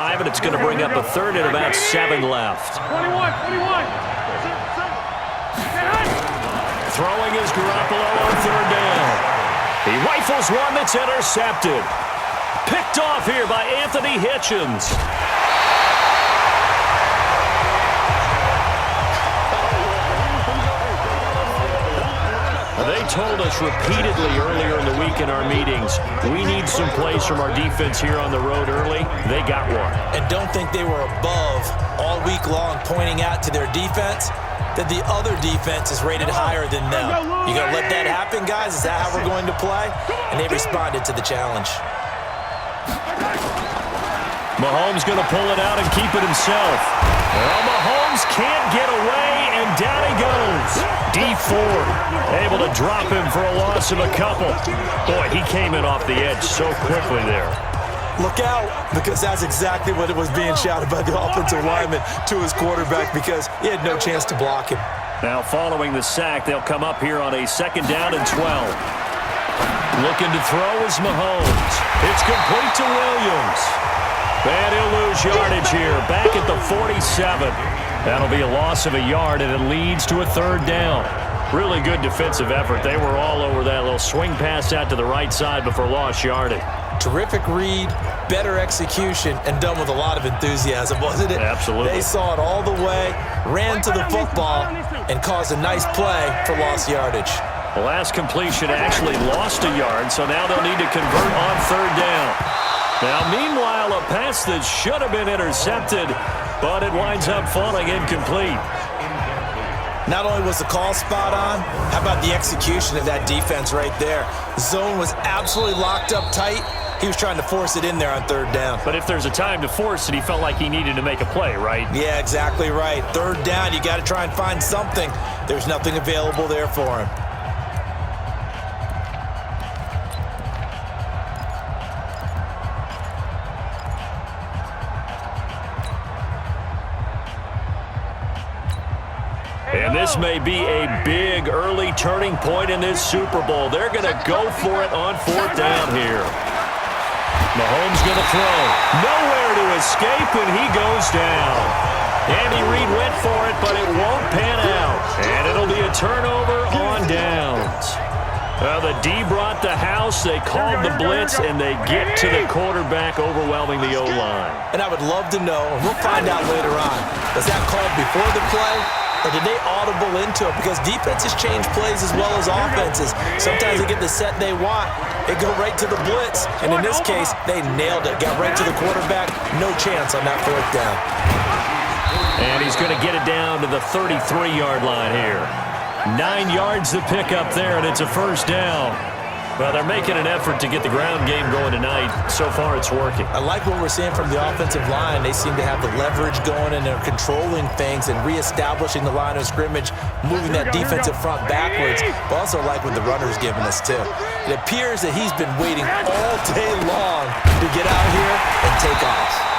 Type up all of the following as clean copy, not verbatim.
And it's going to bring up a third and about 7 left. 21. Throwing is Garoppolo on third down. He rifles one that's intercepted. Picked off here by Anthony Hitchens. They told us repeatedly earlier in the week in our meetings, we need some plays from our defense here on the road early. They got one. And don't think they were above all week long pointing out to their defense that the other defense is rated higher than them. You going to let that happen, guys? Is that how we're going to play? And they responded to the challenge. Mahomes going to pull it out and keep it himself. Well, Mahomes can't get away, and down he goes. D Ford able to drop him for a loss of a couple. Boy, he came in off the edge so quickly there. Look out, because that's exactly what it was being shouted by the offensive lineman to his quarterback, because he had no chance to block him. Now following the sack, they'll come up here on a 2nd down and 12. Looking to throw is Mahomes. It's complete to Williams. And he'll lose yardage here, back at the 47. That'll be a loss of a yard, and it leads to a 3rd down. Really good defensive effort. They were all over that little swing pass out to the right side before lost yardage. Terrific read, better execution, and done with a lot of enthusiasm, wasn't it? Absolutely. They saw it all the way, ran to the football, and caused a nice play for lost yardage. The last completion actually lost a yard, so now they'll need to convert on 3rd down. Now, meanwhile, a pass that should have been intercepted, but it winds up falling incomplete. Not only was the call spot on, how about the execution of that defense right there? The zone was absolutely locked up tight. He was trying to force it in there on 3rd down. But if there's a time to force it, he felt like he needed to make a play, right? Yeah, exactly right. 3rd down, you got to try and find something. There's nothing available there for him. And this may be a big early turning point in this Super Bowl. They're going to go for it on 4th down here. Mahomes going to throw. Nowhere to escape, and he goes down. Andy Reid went for it, but it won't pan out. And it'll be a turnover on downs. The D brought the house. They called the blitz, and they get to the quarterback, overwhelming the O-line. And I would love to know, and we'll find out later on, was that called before the play? Or did they audible into it? Because defenses change plays as well as offenses. Sometimes they get the set they want. They go right to the blitz. And in this case, they nailed it. Got right to the quarterback. No chance on that 4th down. And he's going to get it down to the 33-yard line here. 9 yards to pick up there, and it's a 1st down. Well, they're making an effort to get the ground game going tonight. So far, it's working. I like what we're seeing from the offensive line. They seem to have the leverage going, and they're controlling things and reestablishing the line of scrimmage, moving that defensive front backwards. But also like what the runner's giving us, too. It appears that he's been waiting all day long to get out here and take off.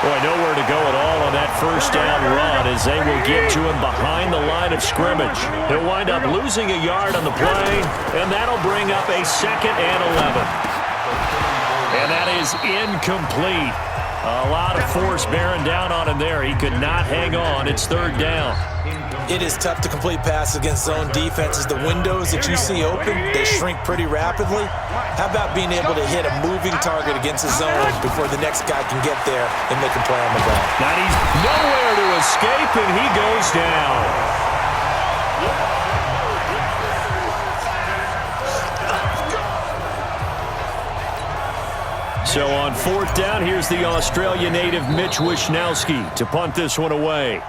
Boy, nowhere to go at all on that 1st down run as they will get to him behind the line of scrimmage. He'll wind up losing a yard on the play, and that'll bring up a 2nd and 11. And that is incomplete. A lot of force bearing down on him there. He could not hang on. It's 3rd down. It is tough to complete passes against zone defenses. The windows that you see open, they shrink pretty rapidly. How about being able to hit a moving target against a zone before the next guy can get there and make a play on the ball? Now he's nowhere to escape, and he goes down. So on 4th down, here's the Australia native Mitch Wishnowsky to punt this one away.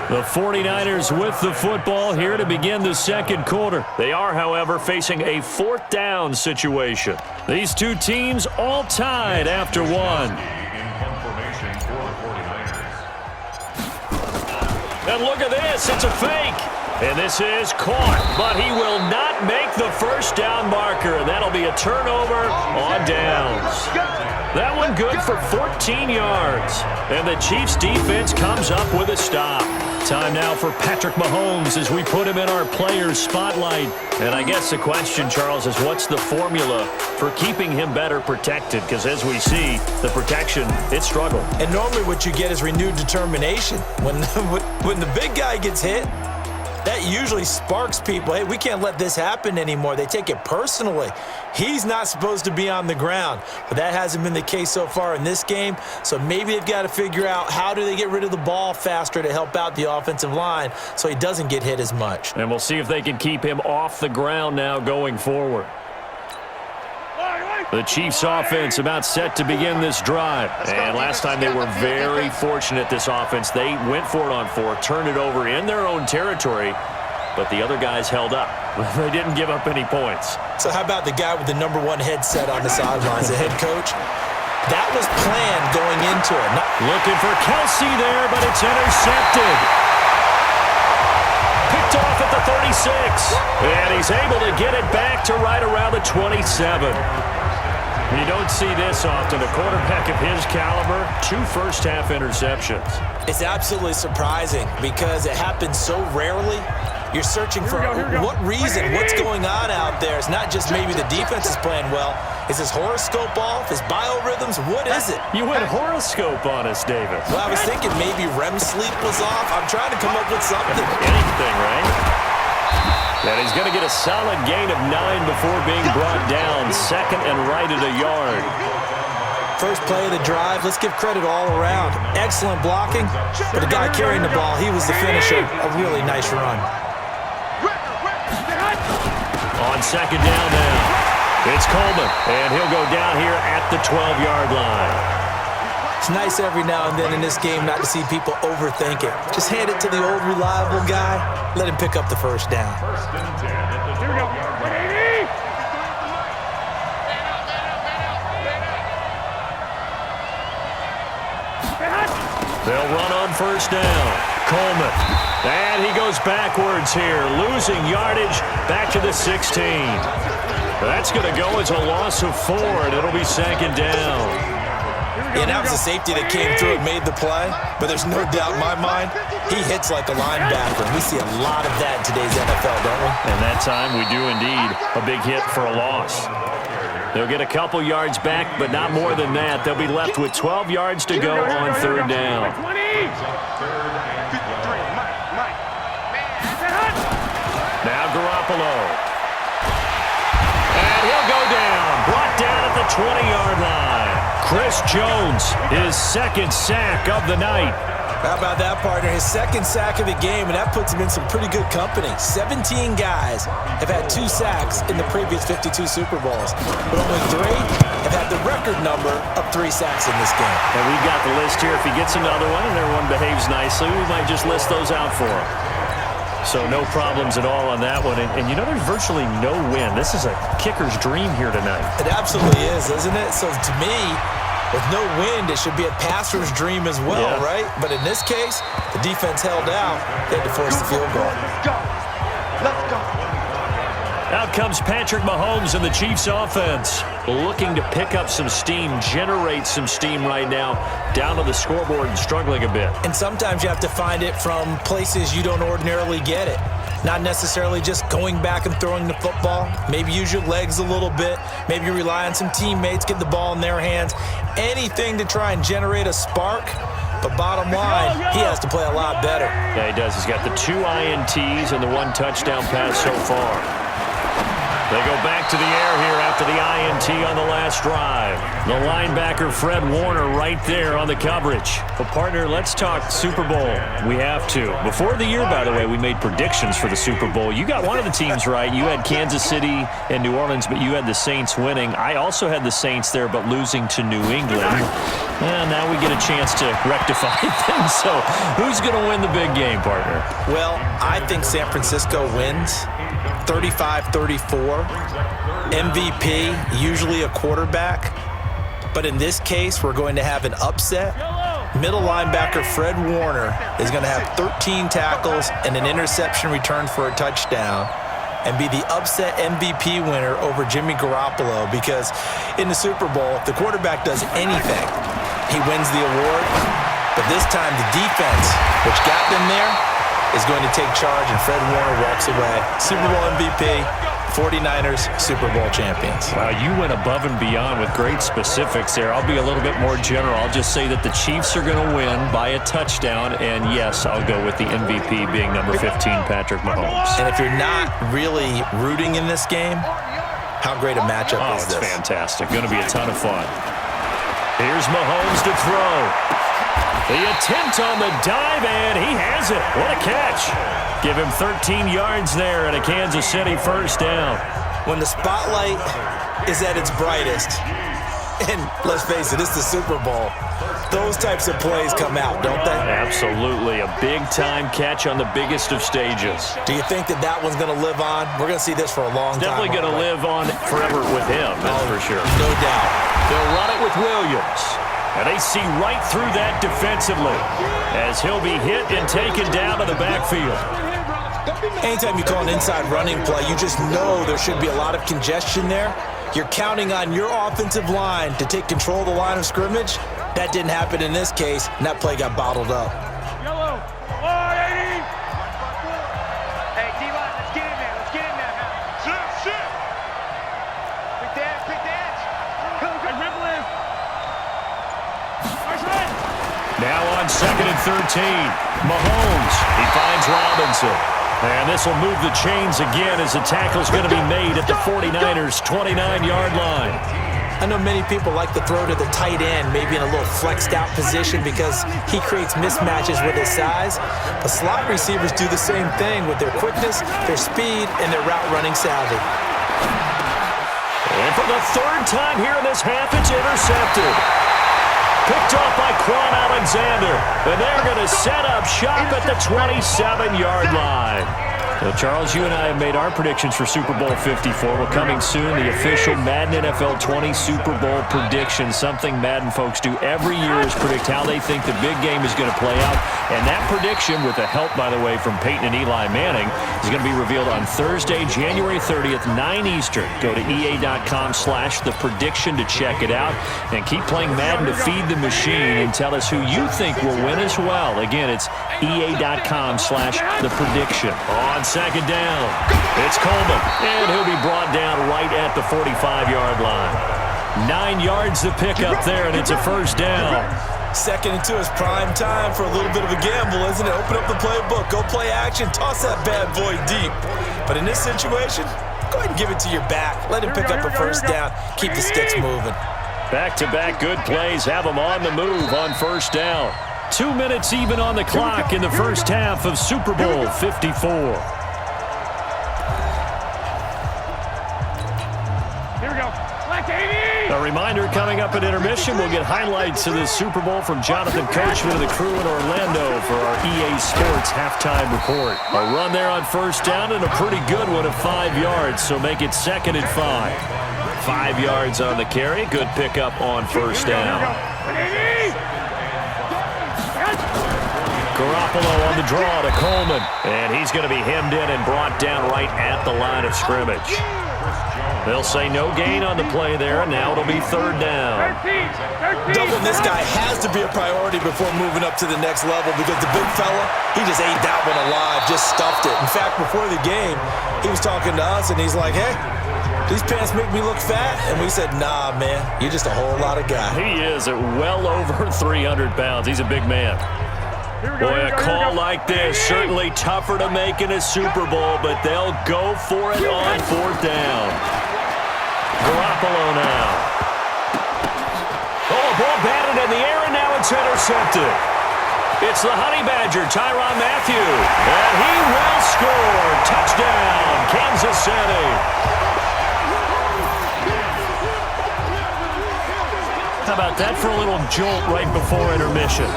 The 49ers with the football here to begin the 2nd quarter. They are, however, facing a 4th down situation. These two teams all tied after 1. And look at this. It's a fake. And this is caught, but he will not make the 1st down marker. That'll be a turnover on downs. That one good for 14 yards. And the Chiefs defense comes up with a stop. Time now for Patrick Mahomes as we put him in our players' spotlight. And I guess the question, Charles, is what's the formula for keeping him better protected? Because as we see, the protection, it struggled. And normally what you get is renewed determination. When the big guy gets hit, that usually sparks people. Hey, we can't let this happen anymore. They take it personally. He's not supposed to be on the ground, but that hasn't been the case so far in this game. So maybe they've got to figure out how do they get rid of the ball faster to help out the offensive line so he doesn't get hit as much. And we'll see if they can keep him off the ground now going forward. The Chiefs offense about set to begin this drive. And last time they were very fortunate, this offense. They went for it on 4, turned it over in their own territory, but the other guys held up. They didn't give up any points. So how about the guy with the #1 headset on the sidelines, the head coach? That was planned going into it. Looking for Kelsey there, but it's intercepted. Picked off at the 36. And he's able to get it back to right around the 27. You don't see this often. A quarterback of his caliber, 2 first-half interceptions. It's absolutely surprising because it happens so rarely. You're searching for what reason, what's going on out there. It's not just maybe the defense is playing well. Is his horoscope off? His biorhythms? What is it? You went horoscope on us, David. Well, I was thinking maybe REM sleep was off. I'm trying to come up with something. Anything, right? And he's going to get a solid gain of 9 before being brought down. Second and right at a yard. First play of the drive. Let's give credit all around. Excellent blocking. But the guy carrying the ball, he was the finisher. A really nice run. On second down now, it's Coleman. And he'll go down here at the 12-yard line. It's nice every now and then in this game not to see people overthink it. Just hand it to the old reliable guy. Let him pick up the first down. Here we go. They'll run on first down. Coleman. And he goes backwards here, losing yardage back to the 16. That's going to go as a loss of 4, and it'll be second down. Yeah, that was a safety that came through and made the play, but there's no doubt in my mind, he hits like a linebacker. We see a lot of that in today's NFL, don't we? And that time we do indeed a big hit for a loss. They'll get a couple yards back, but not more than that. They'll be left with 12 yards to go on third down. Now Garoppolo. And he'll go down. Brought down at the 20-yard line. Chris Jones, his second sack of the night. How about that, partner? His second sack of the game, and that puts him in some pretty good company. 17 guys have had 2 sacks in the previous 52 Super Bowls, but only 3 have had the record number of 3 sacks in this game. And we've got the list here. If he gets another one and everyone behaves nicely, we might just list those out for him. So no problems at all on that one. And you know, there's virtually no win. This is a kicker's dream here tonight. It absolutely is, isn't it? So to me, with no wind, it should be a passer's dream as well, right? But in this case, the defense held out. They had to force the field goal. Let's go. Out comes Patrick Mahomes and the Chiefs offense, looking to pick up some steam, generate some steam right now, down to the scoreboard and struggling a bit. And sometimes you have to find it from places you don't ordinarily get it. Not necessarily just going back and throwing the football. Maybe use your legs a little bit. Maybe you rely on some teammates, get the ball in their hands. Anything to try and generate a spark. But bottom line, he has to play a lot better. Yeah, he does. He's got the 2 INTs and the 1 touchdown pass so far. They go back to the air here after the INT on the last drive. The linebacker, Fred Warner, right there on the coverage. But, partner, let's talk Super Bowl. We have to. Before the year, by the way, we made predictions for the Super Bowl. You got one of the teams right. You had Kansas City and New Orleans, but you had the Saints winning. I also had the Saints there, but losing to New England. And now we get a chance to rectify things. So who's going to win the big game, partner? Well, I think San Francisco wins. 35-34. MVP, usually a quarterback. But in this case, we're going to have an upset. Middle linebacker Fred Warner is going to have 13 tackles and an interception return for a touchdown. and be the upset MVP winner over Jimmy Garoppolo, because in the Super Bowl, if the quarterback does anything, he wins the award. But this time, the defense, which got them there, is going to take charge, and Fred Warner walks away. Super Bowl MVP, 49ers Super Bowl champions. Wow, you went above and beyond with great specifics there. I'll be a little bit more general. I'll just say that the Chiefs are going to win by a touchdown, and yes, I'll go with the MVP being number 15, Patrick Mahomes. And if you're not really rooting in this game, how great a matchup is this? It's fantastic. Going to be a ton of fun. Here's Mahomes to throw. The attempt on the dive, and he has it. What a catch. Give him 13 yards there and a Kansas City first down. When the spotlight is at its brightest, and let's face it, it's the Super Bowl, those types of plays come out, don't they? Absolutely. A big-time catch on the biggest of stages. Do you think that that one's going to live on? We're going to see this for a long time. Definitely going to live on forever with him, that's for sure. No doubt. They'll run it with Williams. And they see right through that defensively as he'll be hit and taken down to the backfield. Anytime you call an inside running play, you just know there should be a lot of congestion there. You're counting on your offensive line to take control of the line of scrimmage. That didn't happen in this case, and that play got bottled up. Yellow. Oh, 80. Hey, D-line, let's get in there. Let's get in there. Sit. Pick that. Go, dribble in. Now on 2nd and 13, Mahomes, he finds Robinson. And this will move the chains again as the tackle's going to be made at the 49ers' 29-yard line. I know many people like to throw to the tight end, maybe in a little flexed out position because he creates mismatches with his size. But slot receivers do the same thing with their quickness, their speed, and their route running savvy. And for the third time here in this half, it's intercepted. Picked off by Quan Alexander. And they're going to set up shop at the 27-yard line. Well, Charles, you and I have made our predictions for Super Bowl 54. Well, coming soon, the official Madden NFL 20 Super Bowl prediction. Something Madden folks do every year is predict how they think the big game is going to play out. And that prediction, with the help, by the way, from Peyton and Eli Manning, is going to be revealed on Thursday, January 30th, 9 Eastern. Go to EA.com/theprediction to check it out. And keep playing Madden to feed the machine and tell us who you think will win as well. Again, it's EA.com/theprediction. On second down, it's Coleman, and he'll be brought down right at the 45-yard line. 9 yards to pick up there, and it's a first down. 2nd and 2 is prime time for a little bit of a gamble, isn't it? Open up the playbook, go play action, toss that bad boy deep. But in this situation, go ahead and give it to your back. Let him pick up a first down. Keep the sticks moving. Back-to-back good plays have them on the move on first down. 2 minutes even on the clock in the first half of Super Bowl 54. Here we go. Black 80. A reminder, coming up at intermission, we'll get highlights of the Super Bowl from Jonathan Coachman and the crew in Orlando for our EA Sports halftime report. A run there on first down and a pretty good one of 5 yards, so make it 2nd and 5. 5 yards on the carry. Good pickup on first down. Garoppolo on the draw to Coleman. And he's going to be hemmed in and brought down right at the line of scrimmage. They'll say no gain on the play there, and now it'll be 3rd down. Doubling this guy has to be a priority before moving up to the next level, because the big fella, he just ate that one alive, just stuffed it. In fact, before the game, he was talking to us, and he's like, hey, these pants make me look fat. And we said, nah, man, you're just a whole lot of guy. He is at well over 300 pounds. He's a big man. Boy, a call like this, certainly tougher to make in a Super Bowl, but they'll go for it on 4th down. Garoppolo now. Oh, a ball batted in the air, and now it's intercepted. It's the Honey Badger, Tyrann Mathieu, and he will score. Touchdown, Kansas City. How about that for a little jolt right before intermission?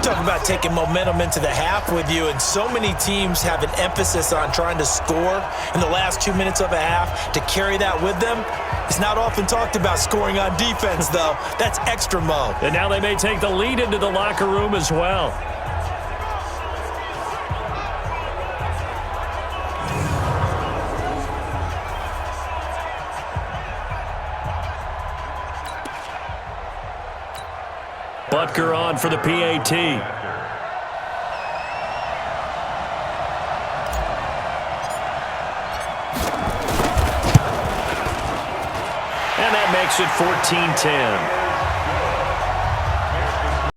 Talk about taking momentum into the half with you, and so many teams have an emphasis on trying to score in the last 2 minutes of a half to carry that with them. It's not often talked about scoring on defense, though. That's extra mo. And now they may take the lead into the locker room as well. Butker on for the PAT. And that makes it 14-10.